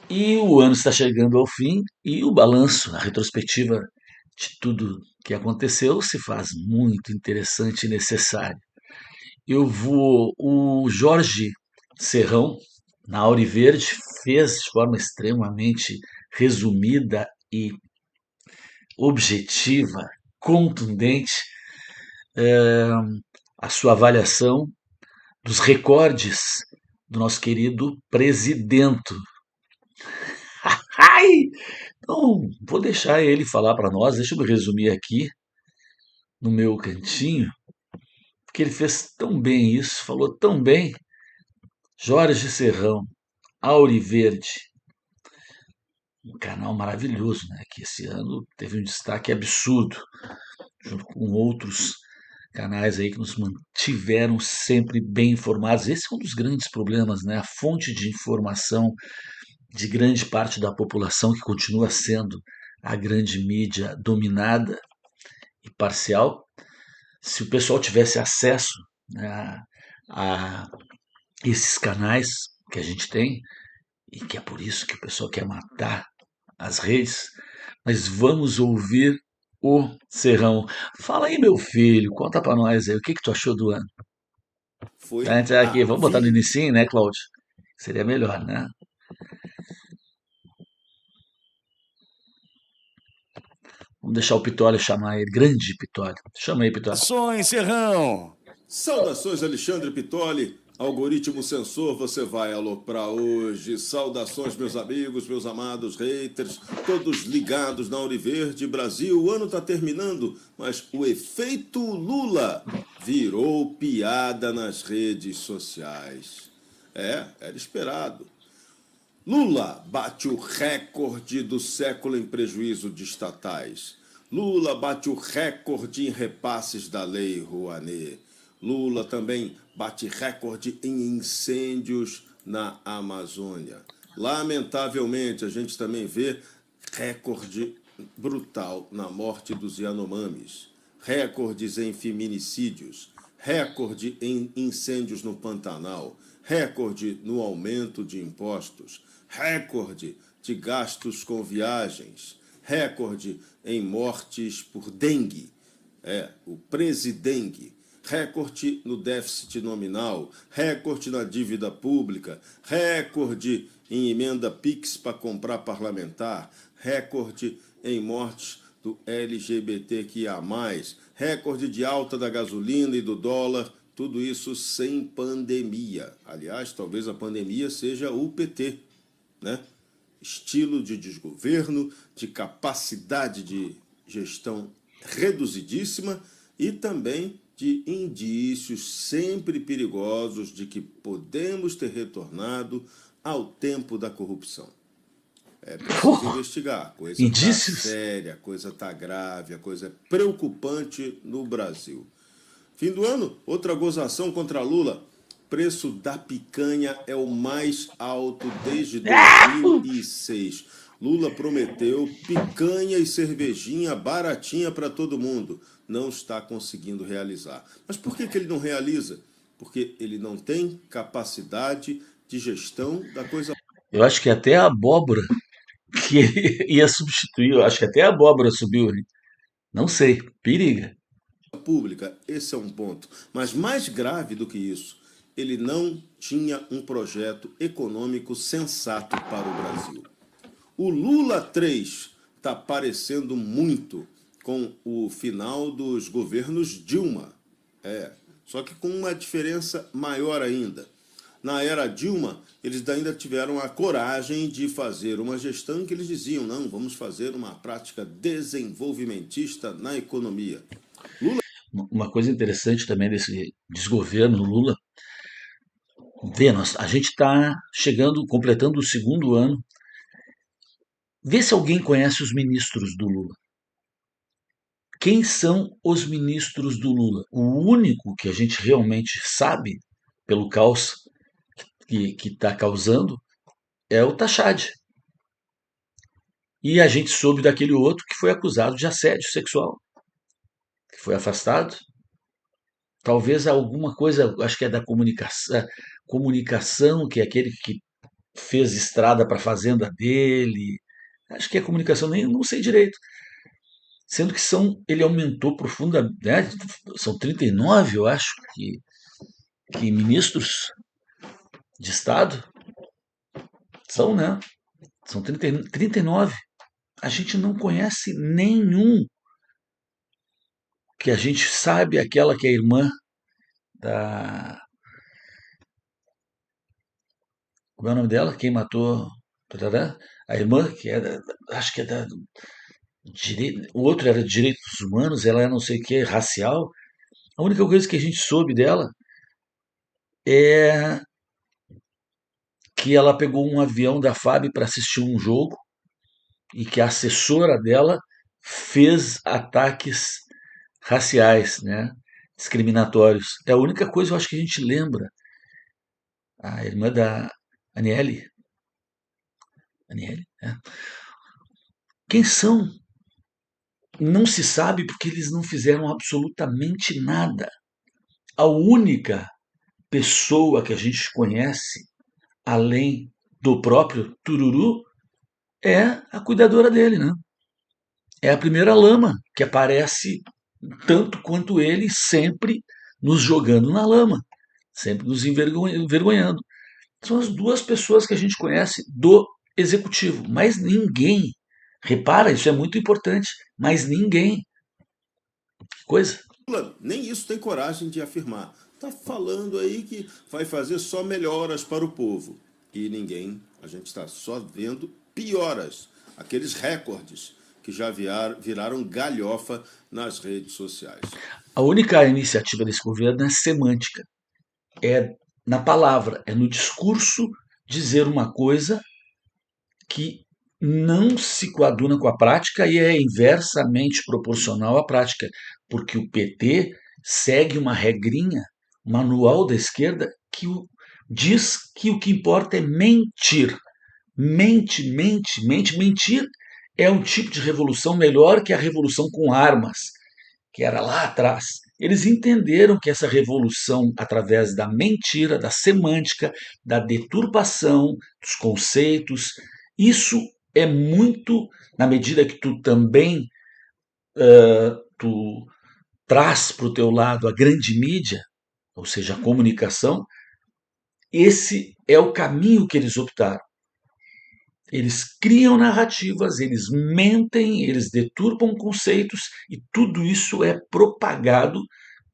E o ano está chegando ao fim e o balanço, a retrospectiva de tudo que aconteceu se faz muito interessante e necessário. O Jorge Serrão, na Auriverde, fez de forma extremamente resumida e objetiva, contundente, eh, a sua avaliação dos recordes do nosso querido presidente. Ai! Então, vou deixar ele falar para nós, deixa eu me resumir aqui no meu cantinho, porque ele fez tão bem isso, falou tão bem. Jorge Serrão, Auriverde, um canal maravilhoso, né? Que esse ano teve um destaque absurdo, junto com outros canais aí que nos mantiveram sempre bem informados. Esse é um dos grandes problemas, né? A fonte de informação de grande parte da população que continua sendo a grande mídia dominada e parcial. Se o pessoal tivesse acesso, né, a esses canais que a gente tem, e que é por isso que o pessoal quer matar as redes, mas vamos ouvir o Serrão. Fala aí, meu filho, conta pra nós aí, o que que tu achou do ano? Foi Antes aqui, a vamos botar no vi... início, né, Cláudio? Seria melhor, né? Vamos deixar o Pitólio chamar ele, grande Pitólio. Chama aí, Pitólio. Saudações, Serrão! Saudações, Alexandre Pitoli. Algoritmo sensor, você vai aloprar hoje. Saudações, meus amigos, meus amados haters, todos ligados na Auriverde Brasil. O ano tá terminando, mas o efeito Lula virou piada nas redes sociais. Era esperado. Lula bate o recorde do século em prejuízo de estatais. Lula bate o recorde em repasses da Lei Rouanet. Lula também bate recorde em incêndios na Amazônia. Lamentavelmente, a gente também vê recorde brutal na morte dos Yanomamis, recordes em feminicídios, recorde em incêndios no Pantanal, recorde no aumento de impostos, recorde de gastos com viagens, recorde em mortes por dengue, o presidengue, recorde no déficit nominal, recorde na dívida pública, recorde em emenda PIX para comprar parlamentar, recorde em mortes do LGBTQIA+, recorde de alta da gasolina e do dólar, tudo isso sem pandemia. Aliás, talvez a pandemia seja o PT, né? Estilo de desgoverno, de capacidade de gestão reduzidíssima e também de indícios sempre perigosos de que podemos ter retornado ao tempo da corrupção. É preciso investigar. A coisa está Indícios? séria, a coisa está grave, a coisa é preocupante no Brasil. Fim do ano, outra gozação contra Lula. Preço da picanha é o mais alto desde 2006. Lula prometeu picanha e cervejinha baratinha para todo mundo. Não está conseguindo realizar. Mas por que ele não realiza? Porque ele não tem capacidade de gestão da coisa Eu acho que até a abóbora que ele ia substituir, eu acho que até a abóbora subiu, né? Não sei, periga. pública. Esse é um ponto. Mas mais grave do que isso, ele não tinha um projeto econômico sensato para o Brasil. O Lula 3 está parecendo muito com o final dos governos Dilma. Só que com uma diferença maior ainda. Na era Dilma, eles ainda tiveram a coragem de fazer uma gestão em que eles diziam: não, vamos fazer uma prática desenvolvimentista na economia. Uma coisa interessante também desse desgoverno Lula, a gente está chegando, completando o segundo ano. Vê se alguém conhece os ministros do Lula. Quem são os ministros do Lula? O único que a gente realmente sabe, pelo caos que está causando, é o Tachad. E a gente soube daquele outro que foi acusado de assédio sexual, que foi afastado. Talvez alguma coisa, acho que é da comunicação, que é aquele que fez estrada para a fazenda dele. Acho que é comunicação, nem não sei direito. Sendo que ele aumentou profundamente, né? São 39, eu acho, que ministros de Estado são, né? São 39. A gente não conhece nenhum. Que a gente sabe aquela que é irmã da. Como é o nome dela? Quem matou. Tarará? A irmã, que é acho que é da. O outro era de direitos humanos, ela é não sei o que, racial. A única coisa que a gente soube dela é que ela pegou um avião da FAB para assistir um jogo e que a assessora dela fez ataques raciais, né? Discriminatórios. É a única coisa eu acho que a gente lembra. A irmã da Aniele. Aniele? É. Quem são? Não se sabe porque eles não fizeram absolutamente nada. A única pessoa que a gente conhece, além do próprio Tururu, é a cuidadora dele, né? É a primeira lama que aparece tanto quanto ele, sempre nos jogando na lama, sempre nos envergonhando. São as duas pessoas que a gente conhece do executivo, mas ninguém. Repara, isso é muito importante, mas ninguém. Coisa. Lula nem isso tem coragem de afirmar. Está falando aí que vai fazer só melhoras para o povo. E ninguém, a gente está só vendo pioras, aqueles recordes que já viraram galhofa nas redes sociais. A única iniciativa desse governo é semântica. É na palavra, é no discurso dizer uma coisa que não se coaduna com a prática e é inversamente proporcional à prática, porque o PT segue uma regrinha, manual da esquerda, diz que o que importa é mentir. Mente, mente, mente. Mentir é um tipo de revolução melhor que a revolução com armas, que era lá atrás. Eles entenderam que essa revolução, através da mentira, da semântica, da deturpação dos conceitos, isso é muito, na medida que tu também tu traz para o teu lado a grande mídia, ou seja, a comunicação, esse é o caminho que eles optaram. Eles criam narrativas, eles mentem, eles deturpam conceitos e tudo isso é propagado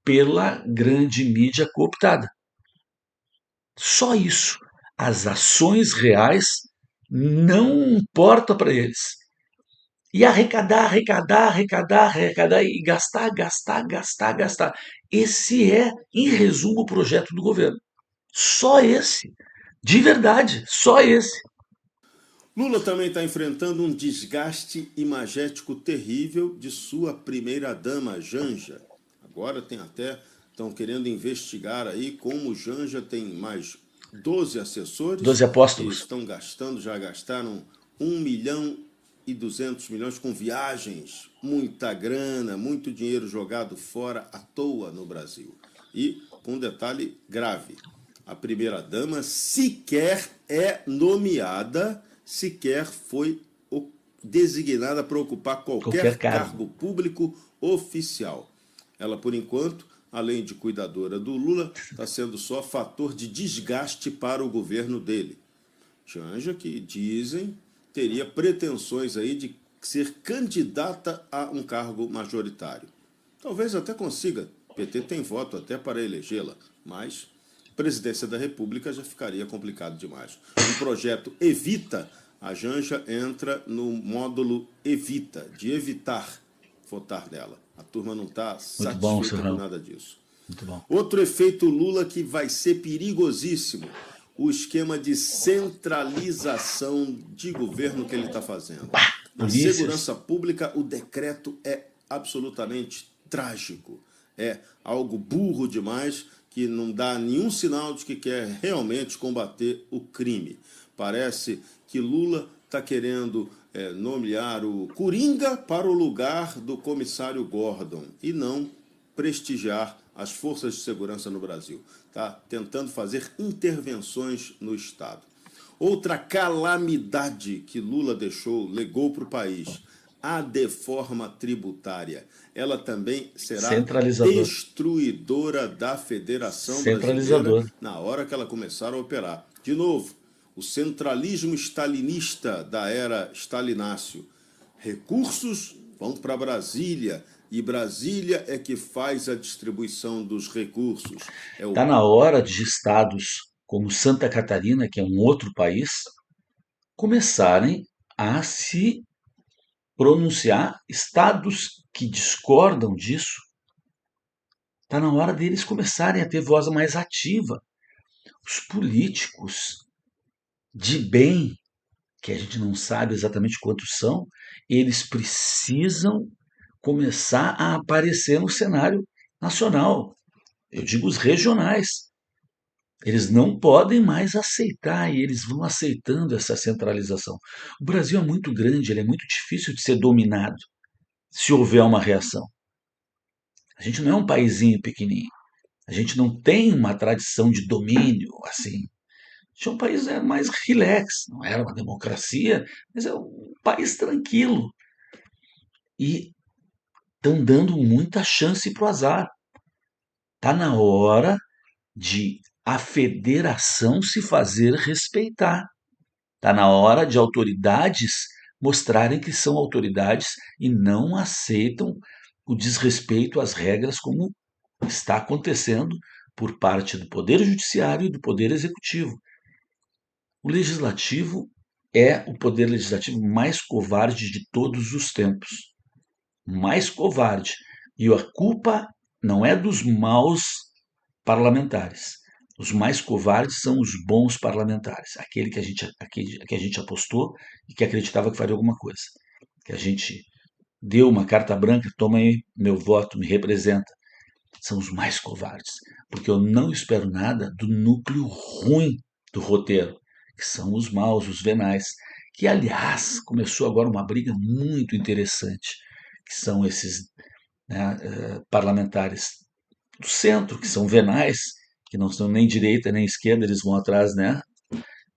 pela grande mídia cooptada. Só isso. As ações reais não importam para eles. E arrecadar, arrecadar, arrecadar, arrecadar e gastar, gastar, gastar, gastar. Esse é, em resumo, o projeto do governo. Só esse. De verdade, só esse. Lula também está enfrentando um desgaste imagético terrível de sua primeira-dama, Janja. Agora estão querendo investigar aí como Janja tem mais 12 assessores 12 que apóstolos. estão gastando, já gastaram 1,2 milhão com viagens, muita grana, muito dinheiro jogado fora à toa no Brasil. E com um detalhe grave, a primeira-dama sequer é nomeada, sequer foi designada para ocupar qualquer cargo público oficial. Ela, por enquanto, além de cuidadora do Lula, está sendo só fator de desgaste para o governo dele. Janja, que dizem, teria pretensões aí de ser candidata a um cargo majoritário. Talvez até consiga, o PT tem voto até para elegê-la, mas presidência da República já ficaria complicado demais. Um projeto Evita, a Janja entra no módulo Evita, de evitar votar nela. A turma não está satisfeita com nada disso. Muito bom. Outro efeito Lula que vai ser perigosíssimo, o esquema de centralização de governo que ele está fazendo. Na segurança pública, o decreto é absolutamente trágico. É algo burro demais, que não dá nenhum sinal de que quer realmente combater o crime. Parece que Lula está querendo nomear o Coringa para o lugar do comissário Gordon e não prestigiar as forças de segurança no Brasil. Está tentando fazer intervenções no Estado. Outra calamidade que Lula deixou, legou para o país, a deforma tributária. Ela também será Centralizador. destruidora da Federação Brasileira Centralizador. na hora que ela começar a operar. De novo, o centralismo stalinista da era Stalinácio. Recursos vão para Brasília e Brasília é que faz a distribuição dos recursos. É o Está na hora de estados como Santa Catarina, que é um outro país, começarem a se pronunciar. Estados que discordam disso, está na hora deles começarem a ter voz mais ativa. Os políticos de bem, que a gente não sabe exatamente quantos são, eles precisam começar a aparecer no cenário nacional. Eu digo os regionais. Eles não podem mais aceitar e eles vão aceitando essa centralização. O Brasil é muito grande, ele é muito difícil de ser dominado se houver uma reação. A gente não é um paísinho pequenininho. A gente não tem uma tradição de domínio assim. A gente é um país mais relax, não era uma democracia, mas é um país tranquilo. E estão dando muita chance para o azar. Está na hora de a federação se fazer respeitar. Está na hora de autoridades mostrarem que são autoridades e não aceitam o desrespeito às regras como está acontecendo por parte do Poder Judiciário e do Poder Executivo. O Legislativo é o poder legislativo mais covarde de todos os tempos. Mais covarde. E a culpa não é dos maus parlamentares. Os mais covardes são os bons parlamentares, aquele que a gente apostou e que acreditava que faria alguma coisa. Que a gente deu uma carta branca, toma aí meu voto, me representa. São os mais covardes, porque eu não espero nada do núcleo ruim do roteiro, que são os maus, os venais, que aliás começou agora uma briga muito interessante, que são esses, né, parlamentares do centro, que são venais, que não são nem direita nem esquerda, eles vão atrás, né?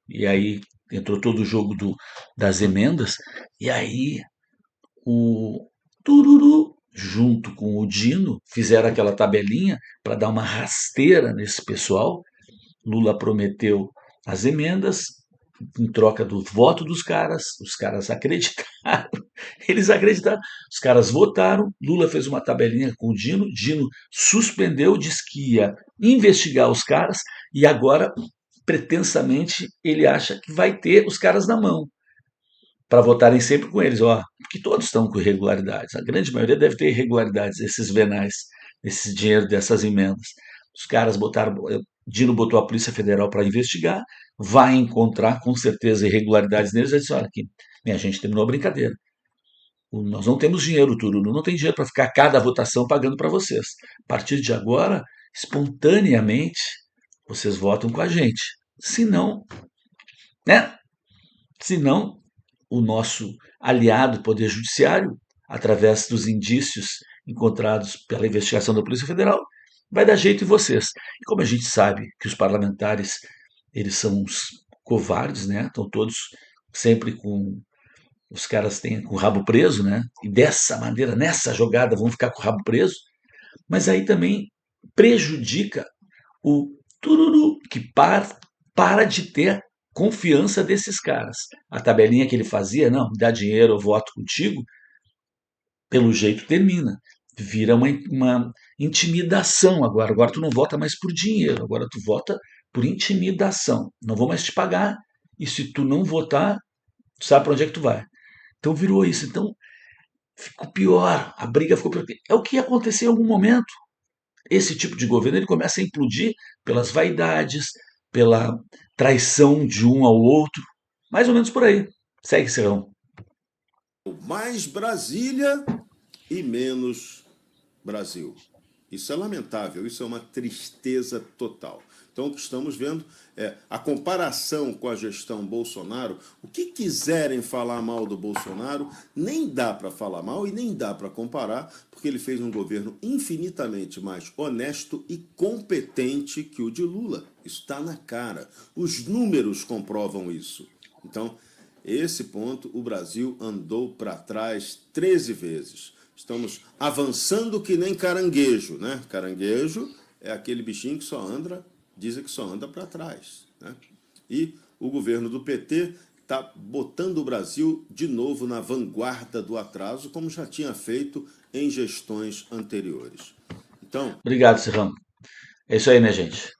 E aí entrou todo o jogo das emendas, e aí o Tururu, junto com o Dino, fizeram aquela tabelinha para dar uma rasteira nesse pessoal. Lula prometeu as emendas em troca do voto dos caras, os caras acreditaram, eles acreditaram, os caras votaram, Lula fez uma tabelinha com o Dino suspendeu, disse que ia investigar os caras e agora, pretensamente, ele acha que vai ter os caras na mão para votarem sempre com eles, ó, porque todos estão com irregularidades, a grande maioria deve ter irregularidades, esses venais, esse dinheiro dessas emendas. Os caras botaram, Dino botou a Polícia Federal para investigar, vai encontrar com certeza irregularidades neles, e disse, olha aqui, minha gente terminou a brincadeira. Nós não temos dinheiro, Tururu, não tem dinheiro para ficar cada votação pagando para vocês. A partir de agora, espontaneamente, vocês votam com a gente. Se não, né? Se não, o nosso aliado Poder Judiciário, através dos indícios encontrados pela investigação da Polícia Federal, vai dar jeito em vocês. E como a gente sabe que os parlamentares, eles são uns covardes, né? Estão todos sempre com os caras têm com o rabo preso, né? E dessa maneira, nessa jogada, vão ficar com o rabo preso. Mas aí também prejudica o tururu que para de ter confiança desses caras. A tabelinha que ele fazia, não, me dá dinheiro, eu voto contigo, pelo jeito termina. Vira uma intimidação agora. Agora tu não vota mais por dinheiro, agora tu vota por intimidação. Não vou mais te pagar. E se tu não votar, tu sabe para onde é que tu vai. Então virou isso. Então ficou pior. A briga ficou pior. É o que aconteceu em algum momento. Esse tipo de governo ele começa a implodir pelas vaidades, pela traição de um ao outro. Mais ou menos por aí. Segue, Serrão. Mais Brasília e menos Brasil. Isso é lamentável, isso é uma tristeza total. Então, o que estamos vendo é a comparação com a gestão Bolsonaro. O que quiserem falar mal do Bolsonaro, nem dá para falar mal e nem dá para comparar, porque ele fez um governo infinitamente mais honesto e competente que o de Lula. Isso está na cara. Os números comprovam isso. Então, esse ponto, o Brasil andou para trás 13 vezes. Estamos avançando que nem caranguejo, né? Caranguejo é aquele bichinho que só anda, dizem que só anda para trás, né? E o governo do PT está botando o Brasil de novo na vanguarda do atraso, como já tinha feito em gestões anteriores. Então, Obrigado, Serrano. É isso aí, minha gente.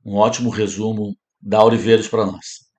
Um ótimo resumo da Auriveros para nós.